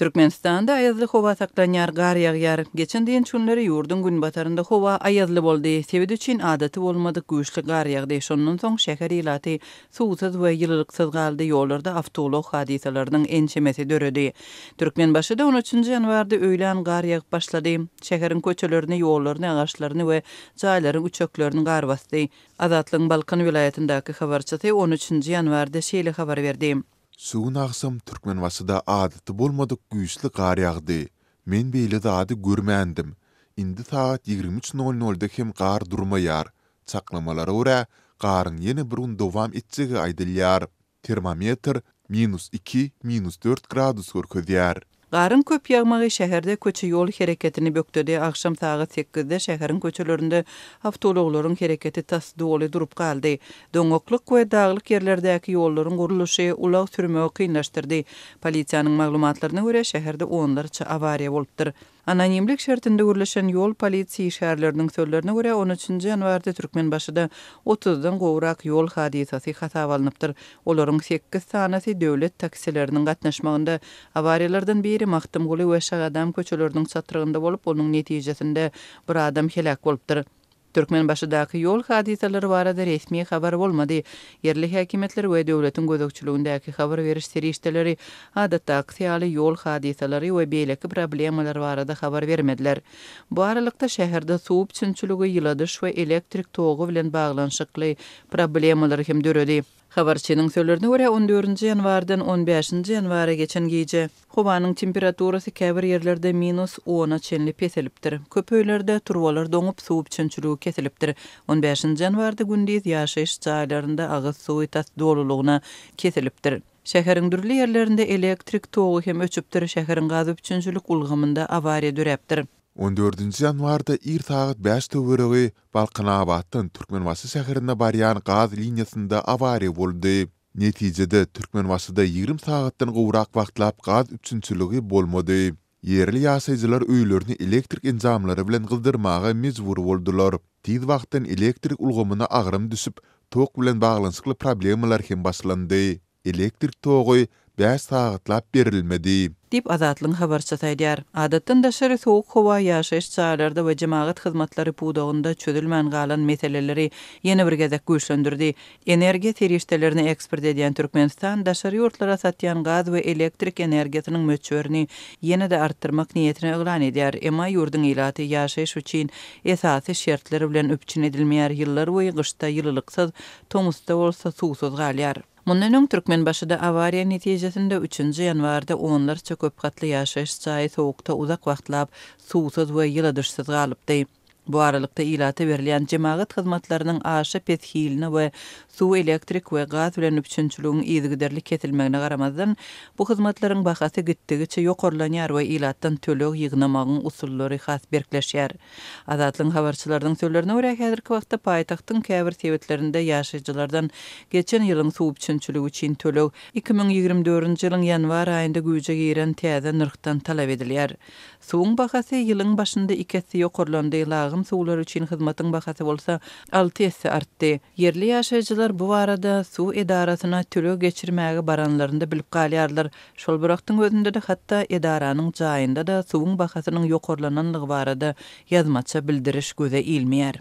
Türkmenistanda ayazlı hova saklanýar, gar ýagýar. Geçen diýen günleri ýurdun gün batarında hova ayazly boldy. Sebäbi üçin adaty bolmadyk güýçli gar ýagdy. Şondan soň şäher ýylaty suwsuz we ýylylyksyz galdy. Ýollarda awtolog hadisalarynyň ençemesi döredi. Türkmenbaşyda 13-nji ýanwarda öýlen gar ýagyp başlady. Şäheriň köçelerini, ýollaryny, agaçlaryny we jaýlaryň uçaklerini gar basdy. Azatlyň Balkan vilayatyndaky habarçysy 13-nji ýanwarda şeýle habar berdi. Sugun aksam Türkmenbaşyda adaty bolmadyk güýçli gar ýagdy. Men beýle zady görmändim. Indi saat 23:00-da hem gar durmaýar. Çaklamalara görä garyň ýene bir gün dowam etjegi aýdylýar. Termometr -2, -4 gradus görkezýär. Garın köp ýagmagy şäherde köçe ýol hereketini bökdedi. Akşam saat 8-de şäheriň köçelerinde awtologlaryň hereketi tasdygy durup galdy. Doňoklyk we daglyk ýerlerdäki ýollaryň gurulşy ulag sürmegi kynlaşdyrdy. Polisiýanyň maglumatlaryna görä şäherde onlarça awariýa bolupdyr. Anonimlik şertinde gürleşen ýol polisiýa işgärleriniň sözlerine görä 13-nji ýanwarda Türkmenbaşyda 30-dan gowrak ýol hadisasy hasaba alınıpdyr. Olaryň 8 sanasy döwlet taksileriniň gatnaşmagynda awariýalardan biri Mahdumguly we Şagadam köçeleriniň çatyrygynda bolup, onuň netijesinde bir adam helak bolupdyr. Türkmenbaşydaky ýol hadisalary barada resmi habar bolmady. Yerli häkimetler we döwletiň gözegçiligindäki habar beriş serişdeleri adatda aksiýaly ýol hadisalary we beýleki problemalar barada habar bermediler. Bu aralykda şäherde suw üçinçiligi, ýyladyş we elektrik togy bilen baglanşykly problemalar hem döredi. Habarçynyň sözlerine görä 14-nji ýanwardan 15-nji ýanwara geçen gece howanyň temperaturasy käbir ýerlerde -10 çenli peselipdir. Köp öýlerde turwalar doňup suw üçinçiligi kesilipdir. 15-nji ýanwarda gündüz ýaşaýyş jaýlarynda agyz suwy dolulugyna kesilipdir. Şäheriň dürli ýerlerinde elektrik togy hem öçüpdir. Şäheriň gaz üçinçilik ulgamynda awariýa döräpdir. 14-nji ýanwarda ir saat 5 töweregi Balkanabatdan Türkmenbaşy şäherine barýan gaz liniýasynda awariýa boldy. Netijede Türkmenbaşyda 20 saatdan gowrak wagtlap gaz üçinçiligi bolmady. Yerli ýaşaýjylar öýlerini elektrik enjamlary bilen gyldyrmaga mejbur boldular. Tiz wagtdan elektrik ulgamyna agrym düşüp, tok bilen baglanşykly problemalar hem başlandy. Elektrik togy 5 saatlap berilmedi. Dip Azatlyň habarçysy aýdýar. Adatdan daşary sowuk howa ýaşaýyş jaýlarda we jemaat hyzmatlary pudagynda çözülmän galan meseleleri ýene bir gezek güýçlendirdi. Energiýa serişdelerini ekspert edýän Türkmenistan daşary ýurtlara satýan gaz we elektrik energiýasynyň möçberini ýene-de artdyrmak niýetini eglan edýär. Emma ýurdun ilaty ýaşaýyş üçin esasy şertleri bilen öpçün edilmeýär. Ýyllar boýy gyşda ýylylyksyz, tomusda bolsa suwsuz galýar. Mundan öň Türkmenbaşyda awariýa netijesinde 3-nji ýanwarda onlarça köp gatly ýaşaýyş jaý sowukda uzak wagtlap suwsuz we ýyladyşsyz galypdy. Bu aralykda ilata berilýän jemaat hyzmatlarynyň aşy peshiline we suw elektrik we gaz bilen üçinçiligiň ýygyderlik kesilmegine garamazdan bu hyzmatlaryň bahasy gitdigiçe ýokarlanýar we ilatdan tölek ýygnamagyň usullary has berkleşýär. Azatlyň habarçylarynyň sözlerine görä häzirki wagtda paýtagtyň käbir sebetlerinde ýaşaýjylardan geçen ýylyň suw üçinçiligi üçin tölek 2024-nji ýylyň ýanwar aýynda güýje giren täze nyrkdan talap edilýär. Suwuň bahasy ýylyň başynda 2 ýokarlandy. Lagym suwlar üçin hyzmatyň bahasy bolsa 6 esse artdy. Yerli ýaşaýjylar bu arada suw edarasyna tölek geçirmäge baranlarynda bilip galýarlar. Şol birakdyň özünde de hatda edaranyň jaýynda da suwuň bahasynyň ýokarlananlygy barada ýazmaça bildiriş göze ilmeýär.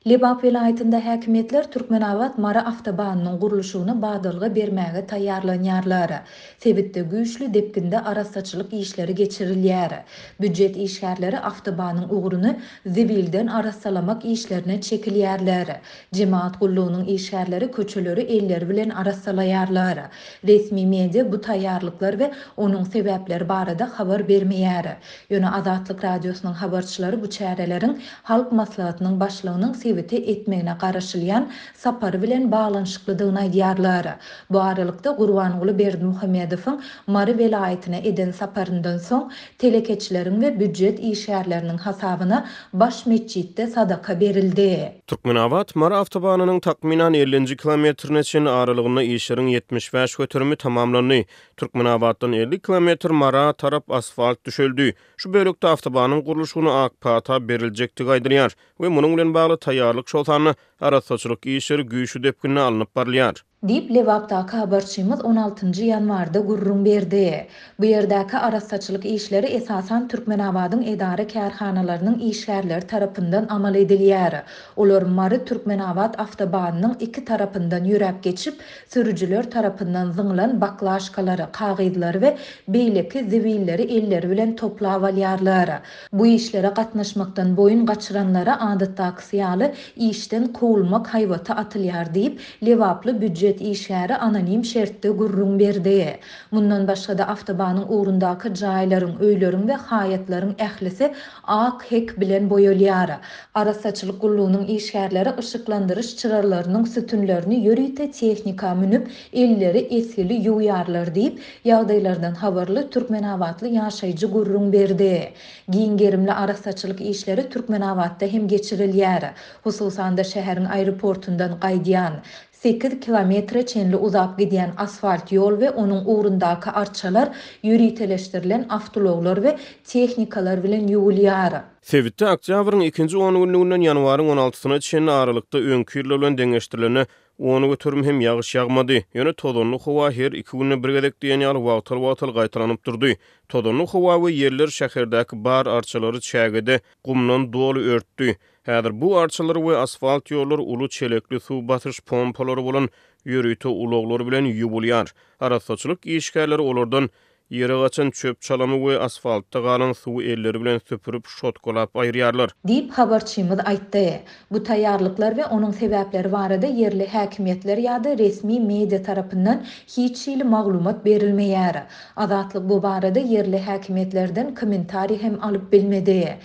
Lebap vilayetinde häkimetler Türkmenabat Mara awtobanynyň gurulşygyny badalga bermäge taýýarlanýarlar. Sebitde güýçli depkinde arasaçylyk işleri geçirilýär. Büdjet işgärleri awtobanyň uguruny zibilden arasalamak işlerine çekilýärler. Jemaat gullugynyň işgärleri köçeleri elleri bilen arasalaýarlar. Resmi media bu taýýarlyklar we onuň sebäpleri barada habar bermeýär. Ýöne Azatlyk radiosynyň habarçylary bu çäreleriň halk maslahatynyň başlygynyň sebäti etmegine garaşylýan sapary bilen baglanşyklydygyny aýdýarlar. Bu aralykda Gurbanguly Berdimuhammedowyň Mary vilayetine eden saparyndan soň telekeçileriň we büdjet işgärleriniň hasabyna baş meçitde sadaka berildi. Türkmenabat Mary awtobanynyň takminan 50-nji kilometrine çen aralygyna işleriň 75 götürümi tamamlandy. Türkmenabatdan 50 kilometr Mara tarap asfalt düşüldi. Şu bölükde awtobanyň gurulşygyna akpata beriljekdigi aýdylýar we munyň bilen bagly taýýarlyk şoltany arasaçylyk işleri güýçli depkine alınıp barylýar. Dip Lewapdaki habarçymyz 16 ýanwarda gurrun berdi. Bu ýerdäki arassaçylyk işleri esasan Türkmenabadyň edara kärhanalarynyň işgärleri tarapyndan amal edilýär. Olar Mary Türkmenabad awtobanynyň iki tarapyndan ýürep geçip, sürüjüler tarapyndan zyňlan baklaşkalary, kagydlary we beýleki zibilleri elleri bilen toplap alýarlar. Bu işlere gatnaşmakdan boyun gaçyranlara adatdaky syýaly işden kowulmak haýwata atylýar diýip Lewaply büdjet işgäri anonim şertde gurrun berdi. Mundan başga da awtobanyň ugrundaky jaýlaryň, öýleriň we haýatlaryň ählisi ak hek bilen boýalýar. Arassaçylyk gullugynyň işgärleri ışıklandyrış çyrarlarynyň sütünlerini ýörüte tehnika münüp elleri esili ýuýarlar diýip ýagdaýlardan habarly Türkmenabadly ýaşaýjy gurrun berdi. Giňgerimli arassaçylyk işleri Türkmenabadda hem geçirilýär. Hususan da şäheriň aeroportundan gaýdýan 8 kilometre çenli uzap gidýän asfalt ýol we onuň ugrundaky arçalar ýürüteleşdirilen awtologlar we tehnikalar bilen ýuwulýar. Sebitde oktýabryň 2-nji 10 günlüginden ýanwaryň 16-syna çenli aralykda öňkü ýyllar bilen deňeşdirilene onu götürüm hem ýagyş ýagmady. Ýöne todonly howa her 2 günde bir gedek diýen ýaly wagtal gaýtaranyp durdy. Todonly howa we ýerler şäherdäki bar arçalary çägede gumdan dolu örtdi. Häzir bu arçalar we asfalt ýollar uly çelekli suw batyş pompalary bolan ýörüte ulaglar bilen ýuwulýar. Arassaçylyk işgärleri olardan ýere gaçan çöp çalamy we asfaltda galan suw elleri bilen süpürüp şotkolap aýrýarlar. Dip habarçymyz aýtdy. Bu taýýarlyklar we onuň sebäpleri barada yerli häkimetler ýa-da resmi media tarapyndan hiç ýyly maglumat berilmeýär. Azatlyk bu barada yerli häkimetlerden kommentari hem alyp bilmedi.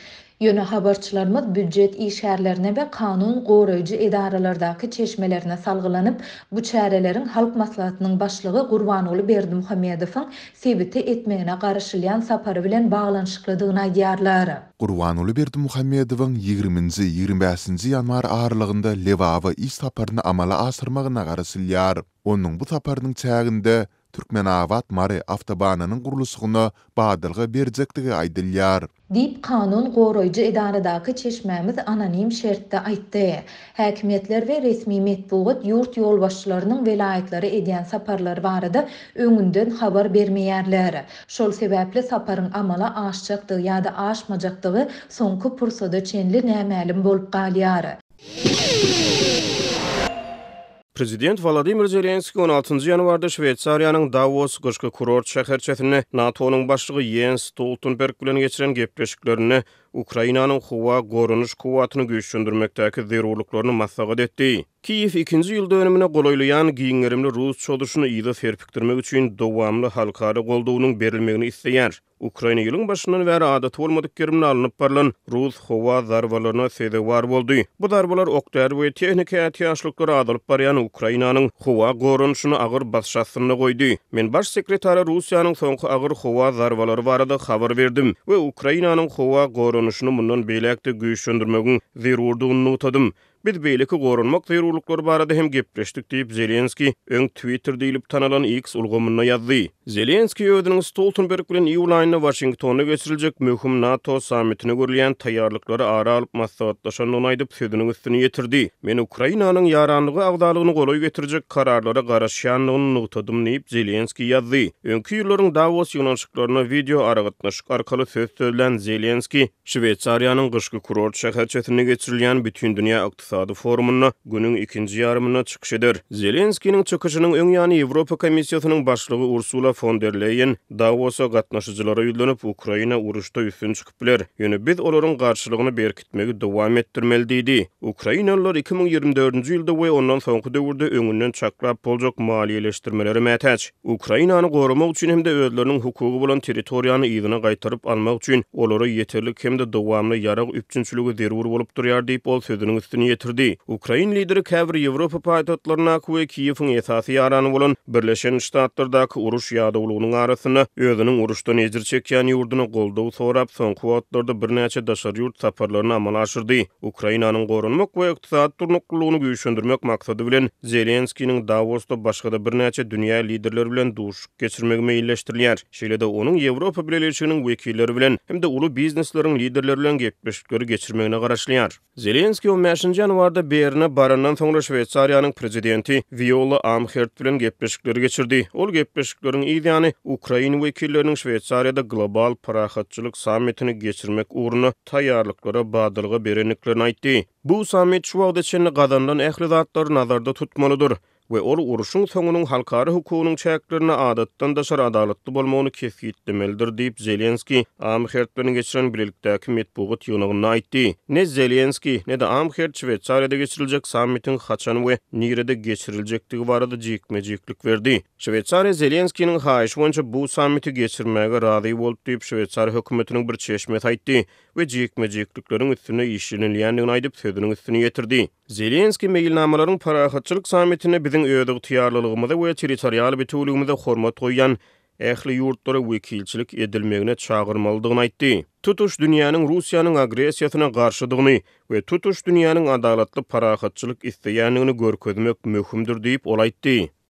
Ýöne habarçylarymyz büdjet işgärlerine we kanun goraýjy edaralardaky çeşmelerine salgylanyp, bu çäreleriň halk maslahatynyň başlygy Gurbanoğlu Berdimuhammedowyň sebite etmegine garaşylýan sapary bilen baglanyşyklydygyny aýdýarlar. Gurbanoğlu Berdimuhammedowyň 20-nji 25-nji ýanwar aralygynda Lewapy iş saparyny amala asyrmagyna garaşylýar. Onuň bu saparynyň çäginde Türkmenabad Mary awtobanynyň gurulşygyna badylgy berjektigi aýdylýar. Dip kanun goraýjy edaradaky çeşmemiz anonim şertde aýtdy. Häkimetler we resmi medeniýet ýurt ýolbaşçylarynyň velaýatlary edýän saparlar barada öňünden habar bermeýärler. Şol sebäpli saparyň amala aşjakdygy ýa-da aşmajakdygy soňky pursada çenli nämälim bolup galýar. Prezident Volodymyr Zelenski 16-njy ýanwarda Şwetsariýanyň Davos gyşky kurort şäherçesine NATO-nyň başlygy Jens Stoltenberg bilen geçiren gepleşiklerini Ukrainanyň howa gorunuş kuwatyny güýçlendirmekdäki zerurlyklaryny maslahat etdi. Kiýew 2-nji ýyl dönümine golaýlayan giňerimli Rus çoduşyny ýyda ferpikdirmek üçin dowamly halkary goldawynyň berilmegini isleýär. Ukraina ýylyň başyndan bäri adaty bolmadyk gerimle alınıp barlan Rus howa zarbalaryna sebäpkär boldy. Bu zarbalar oktar we tehnika ýaşlyklara adalyp barýan Ukrainanyň howa gorunuşyny agyr basşasyna goýdy. Men baş sekretary Russiýanyň soňky agyr howa zarbalary barada habar berdim we Ukrainanyň howa gorunuşyny mundan beýlekde güýçlendirmegiň zerurdygyny nutadym. Biz beýleki gorunmak zerurlyklary barada hem gepleşdik diýip Zelenski öň Twitter diýilip tanalan X ulgamyna ýazdy. Zelenski öýdüniň Stoltenberg bilen iýul aýynda Washingtonda geçiriljek möhüm NATO sammitine görülýän taýýarlyklary ara alyp maslahatlaşanyny aýdyp sözüniň üstüne ýetirdi. Men Ukrainanyň ýaranlygy agdalygyny golaý getirjek kararlara garaşýanlygyny nutadym diýip Zelenski ýazdy. Öňkü ýyllaryň Davos ýygnanşyklaryna video aragatnaşyk arkaly söz söylen Zelenski Şwetsariýanyň gyşky kurort şäherçesine geçirilýän bütün dünýä iqtisady forumuna günüň 2-nji ýarymyna çykyş eder. Zelenskiň çykyşynyň öň ýany Ýewropa Komissiýasynyň başlygy Ursula von der Leyen Davos'a gatnaşyjylara ýüzlenip Ukraina uruşda üstün çykyp biler. Ýöne biz olaryň garşylygyny berkitmegi dowam etdirmeli diýdi. Ukrainalılar 2024-nji ýylda we ondan soňky döwürde öňünden çaklap boljak maliýeleşdirmeleri mätäç. Ukrainany gorumak üçin hem de özleriniň hukugy bolan territoriýany ýygyna gaýtaryp almak üçin olary ýeterlik hem de dowamly ýarag üpçünçüligi zerur bolup durýar diýip ol sözüniň üstüne ýetirdi. Ukraina lideri käbir Ýewropa paýtahtlaryna we Kiýewiň esasy ýarany bolan Birleşen Ştatlardaky uruş ýadawlygynyň arasyna özüniň uruşdan ejir çekýän ýurduna goldaw sorap, soňky wagtlarda birnäçe daşary ýurt saparlaryny amala aşyrdy. Ukrainanyň gorunmak we ykdysat durnuklugyny güýçlendirmek maksady bilen Zelenskiň Davosda başga da birnäçe dünýä liderleri bilen duşuk geçirmek meýilleşdirilýär. Şeýle-de onuň Ýewropa Birleşiginiň wekilleri bilen hem de uly biznesleriň liderleri bilen gepleşikleri geçirmegine garaşlýar. Zelenski 15-nji ýanwarda Berne barandan soňra Şweýçariýanyň prezidenti Viola Amherd bilen gepleşikleri geçirdi. Ol gepleşikleriň ýa-ni Ukraina wekilleriniň Şweýçariýada global parahatçylyk sammitini geçirmek uğruna taýýarlyklara badylga berenliklerini aýtdy. Bu sammit şu wagtda içinde gazandan ähli zatlary nazarda tutmalydyr we ol uruşyň soňunyň halkary hukugynyň çäklerini adatdan daşar adalatly bolmagyny kesgitlemelidir diýip Zelenski Amherd bilen geçiren birlikdäki medeniýet ýygynyna aýtdy. Ne Zelenski ne de Amherd Şweýçariýada geçiriljek sammitiň haçan we nirede geçiriljekdigi barada jekmejeklik berdi. Şweýçariýa Zelenskiň haýyşy boýunça bu sammiti geçirmäge razy bolup diýip Şweýçariýa hökümetiniň bir çeşmet aýtdy we jekmejeklikleriň üstüne işlenilýändigini aýdyp sözüniň üstüne ýetirdi. Zelenski meýilnamalaryň parahatçylyk sammitine biziň öýdüg tiýarlylygymyza we territorial bütünligimize hormat goýan ähli ýurtlara wekilçilik edilmegine çağırmalydygyny aýtdy. Tutuş dünýäniň Russiýanyň agresiýasyna garşydygyny we tutuş dünýäniň adalatly parahatçylyk isleýänligini görkezmek möhümdir diýip ol aýtdy.